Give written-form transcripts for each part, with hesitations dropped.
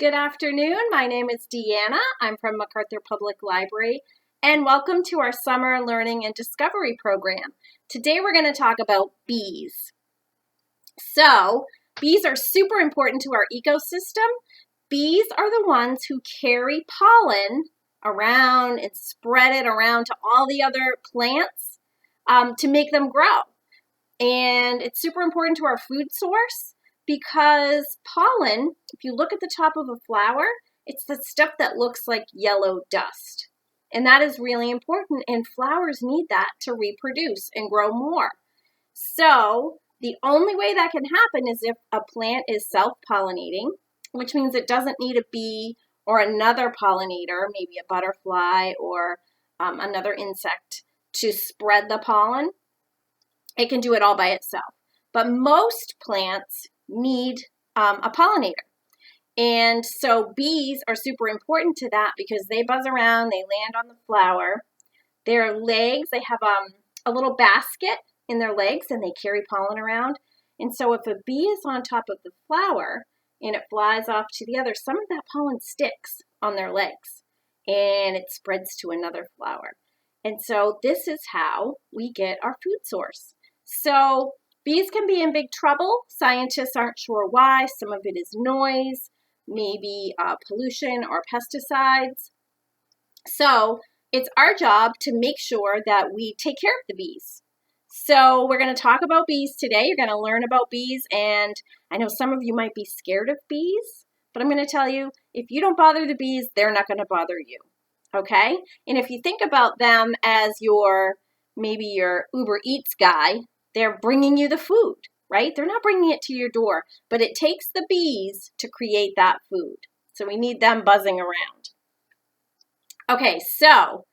Good afternoon. My name is Deanna. I'm from MacArthur Public Library, and welcome to our Summer Learning and Discovery Program. Today we're going to talk about bees. So, bees are super important to our ecosystem. Bees are the ones who carry pollen around and spread it around to all the other plants to make them grow. And it's super important to our food source because pollen, if you look at the top of a flower, it's the stuff that looks like yellow dust. And that is really important, and flowers need that to reproduce and grow more. So the only way that can happen is if a plant is self-pollinating, which means it doesn't need a bee or another pollinator, maybe a butterfly or another insect, to spread the pollen. It can do it all by itself. But most plants need a pollinator. And so bees are super important to that because they buzz around, they land on the flower. Their legs, they have a little basket in their legs and they carry pollen around. And so if a bee is on top of the flower and it flies off to the other, some of that pollen sticks on their legs and it spreads to another flower. And so this is how we get our food source. So bees can be in big trouble. Scientists aren't sure why. Some of it is noise, maybe pollution or pesticides. So it's our job to make sure that we take care of the bees. So we're going to talk about bees today. You're going to learn about bees, and I know some of you might be scared of bees, but I'm going to tell you, if you don't bother the bees, they're not going to bother you. Okay? And if you think about them as maybe your Uber Eats guy, they're bringing you the food, right? They're not bringing it to your door, but it takes the bees to create that food. So we need them buzzing around. Okay, so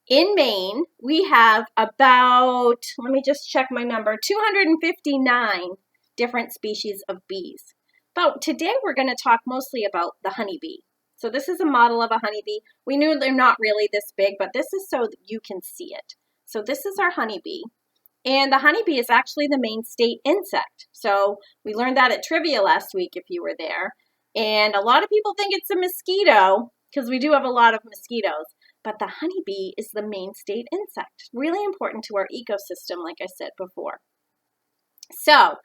in Maine, we have about, let me just check my number, 259 different species of bees. But today we're going to talk mostly about the honeybee. So this is a model of a honeybee. We knew they're not really this big, but this is so that you can see it. So this is our honeybee. And the honeybee is actually the Maine state insect. So we learned that at trivia last week if you were there. And a lot of people think it's a mosquito because we do have a lot of mosquitoes. But the honeybee is the Maine state insect. Really important to our ecosystem, like I said before. So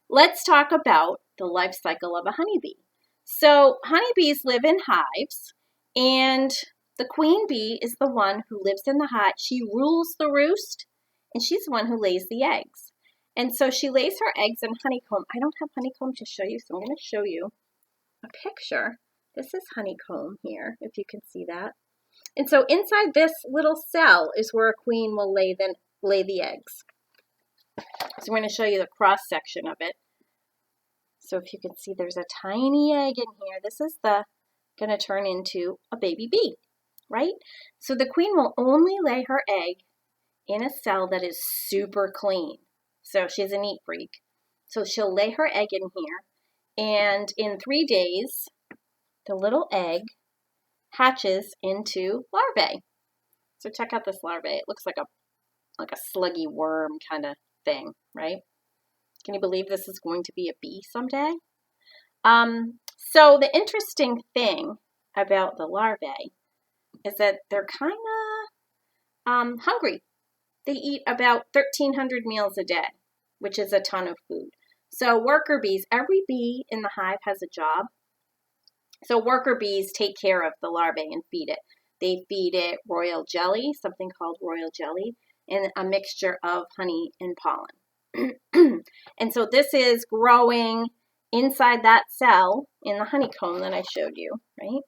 let's talk about the life cycle of a honeybee. So honeybees live in hives, and the queen bee is the one who lives in the hive. She rules the roost, and she's the one who lays the eggs. And so she lays her eggs in honeycomb. I don't have honeycomb to show you, so I'm going to show you a picture. This is honeycomb here, if you can see that. And so inside this little cell is where a queen will lay the eggs. So I'm going to show you the cross section of it. So if you can see, there's a tiny egg in here. This is going to turn into a baby bee, right? So the queen will only lay her egg in a cell that is super clean. So she's a neat freak. So she'll lay her egg in here, and in 3 days, the little egg hatches into larvae. So check out this larvae. It looks like a sluggy worm kind of thing, right? Can you believe this is going to be a bee someday? So the interesting thing about the larvae is that they're kind of hungry. They eat about 1,300 meals a day, which is a ton of food. So worker bees, every bee in the hive has a job. So worker bees take care of the larvae and feed it. They feed it royal jelly, something called royal jelly, and a mixture of honey and pollen. And so this is growing inside that cell in the honeycomb that I showed you, right?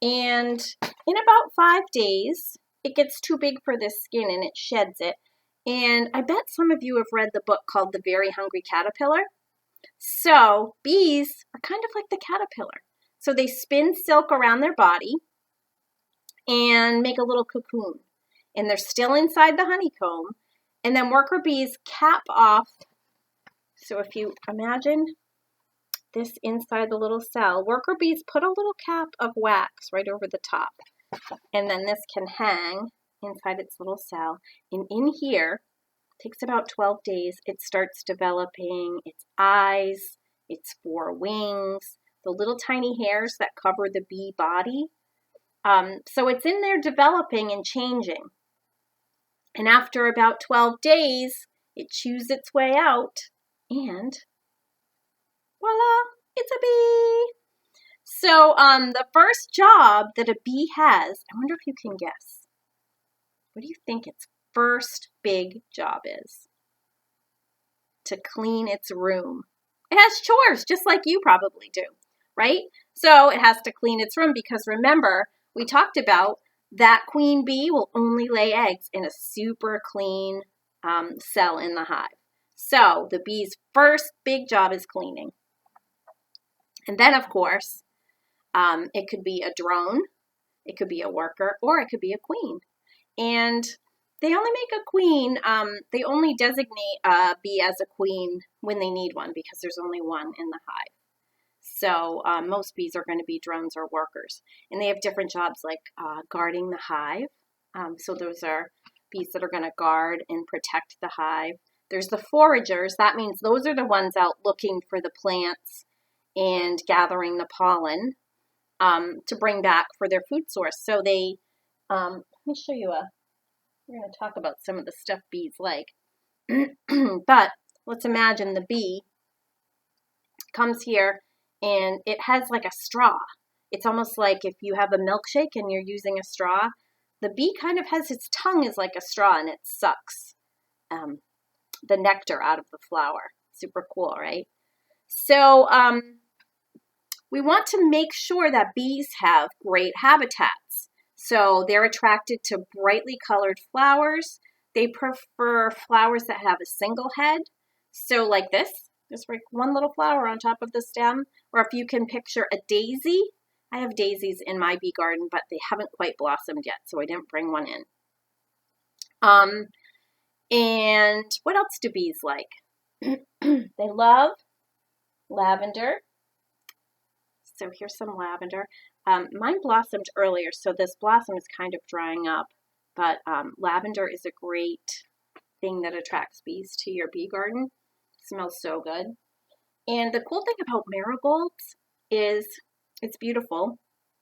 And in about 5 days, it gets too big for the skin and it sheds it. And I bet some of you have read the book called The Very Hungry Caterpillar. So bees are kind of like the caterpillar. So they spin silk around their body and make a little cocoon. And they're still inside the honeycomb. And then worker bees cap off. So if you imagine this inside the little cell, worker bees put a little cap of wax right over the top. And then this can hang inside its little cell. And in here, it takes about 12 days, it starts developing its eyes, its 4 wings, the little tiny hairs that cover the bee body. So it's in there developing and changing. And after about 12 days, it chews its way out, and voila, it's a bee. So the first job that a bee has, I wonder if you can guess. What do you think its first big job is? To clean its room. It has chores, just like you probably do, right? So it has to clean its room because remember, we talked about that queen bee will only lay eggs in a super clean cell in the hive. So the bee's first big job is cleaning. And then, of course, it could be a drone, it could be a worker, or it could be a queen. And they only make a queen, they only designate a bee as a queen when they need one because there's only one in the hive. So most bees are going to be drones or workers. And they have different jobs like guarding the hive. So those are bees that are going to guard and protect the hive. There's the foragers. That means those are the ones out looking for the plants and gathering the pollen to bring back for their food source. So they, let me show you we're going to talk about some of the stuff bees like. But let's imagine the bee comes here and it has like a straw. It's almost like if you have a milkshake and you're using a straw, the bee kind of has its tongue is like a straw and it sucks the nectar out of the flower. Super cool, right? So we want to make sure that bees have great habitats. So they're attracted to brightly colored flowers. They prefer flowers that have a single head. So like this, just like one little flower on top of the stem. Or if you can picture a daisy. I have daisies in my bee garden, but they haven't quite blossomed yet, so I didn't bring one in. And what else do bees like? They love lavender. So here's some lavender. Mine blossomed earlier, so this blossom is kind of drying up. But lavender is a great thing that attracts bees to your bee garden. It smells so good. And the cool thing about marigolds is it's beautiful.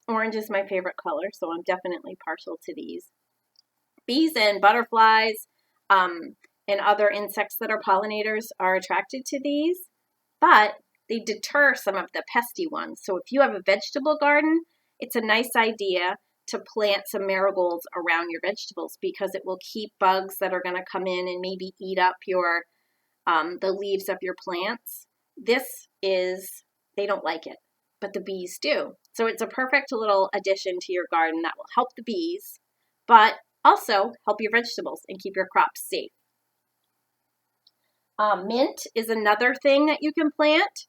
Orange is my favorite color, so I'm definitely partial to these. Bees and butterflies and other insects that are pollinators are attracted to these, but they deter some of the pesky ones. So if you have a vegetable garden, it's a nice idea to plant some marigolds around your vegetables because it will keep bugs that are going to come in and maybe eat up your the leaves of your plants. They don't like it, but the bees do. So it's a perfect little addition to your garden that will help the bees, but also help your vegetables and keep your crops safe. Mint is another thing that you can plant.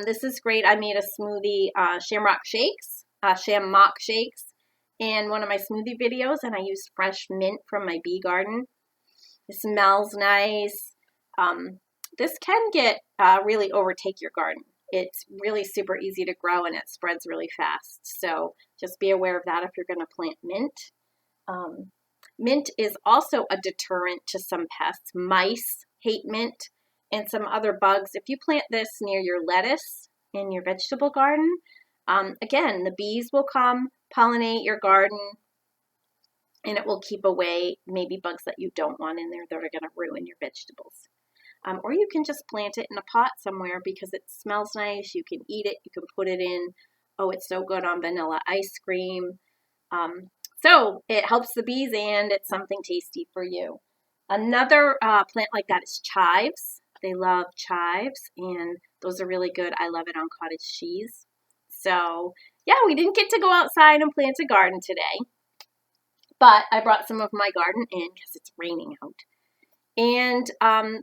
This is great. I made a smoothie, shamrock shakes in one of my smoothie videos, and I used fresh mint from my bee garden. It smells nice. This can really overtake your garden. It's really super easy to grow and it spreads really fast. So just be aware of that if you're going to plant mint. Mint is also a deterrent to some pests. Mice hate mint and some other bugs. If you plant this near your lettuce in your vegetable garden, again, the bees will come, pollinate your garden, and it will keep away maybe bugs that you don't want in there that are going to ruin your vegetables. Or you can just plant it in a pot somewhere because it smells nice. You can eat it. You can put it in. Oh, it's so good on vanilla ice cream. So it helps the bees and it's something tasty for you. Another plant like that is chives. They love chives and those are really good. I love it on cottage cheese. So yeah, we didn't get to go outside and plant a garden today, but I brought some of my garden in because it's raining out. And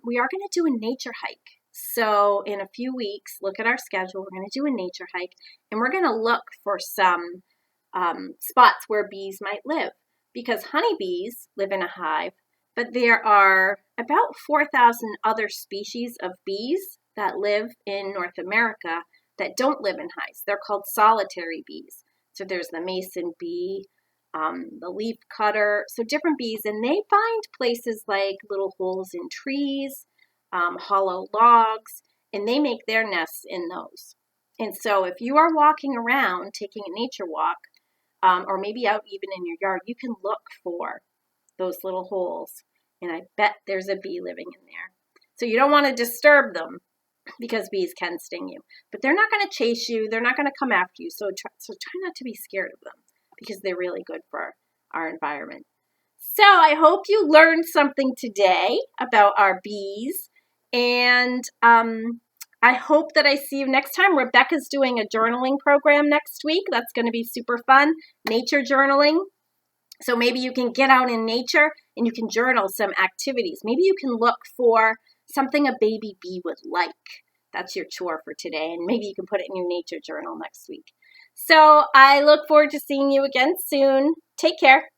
we are going to do a nature hike. So in a few weeks, look at our schedule. We're going to do a nature hike and we're going to look for some spots where bees might live because honeybees live in a hive, but there are about 4,000 other species of bees that live in North America that don't live in hives. They're called solitary bees. So there's the mason bee, the leaf cutter, so different bees, and they find places like little holes in trees, hollow logs, and they make their nests in those. And so if you are walking around, taking a nature walk, or maybe out even in your yard, you can look for those little holes. And I bet there's a bee living in there. So you don't want to disturb them because bees can sting you. But they're not going to chase you. They're not going to come after you. So try not to be scared of them because they're really good for our environment. So I hope you learned something today about our bees. And I hope that I see you next time. Rebecca's doing a journaling program next week. That's going to be super fun. Nature journaling. So maybe you can get out in nature and you can journal some activities. Maybe you can look for something a baby bee would like. That's your chore for today. And maybe you can put it in your nature journal next week. So I look forward to seeing you again soon. Take care.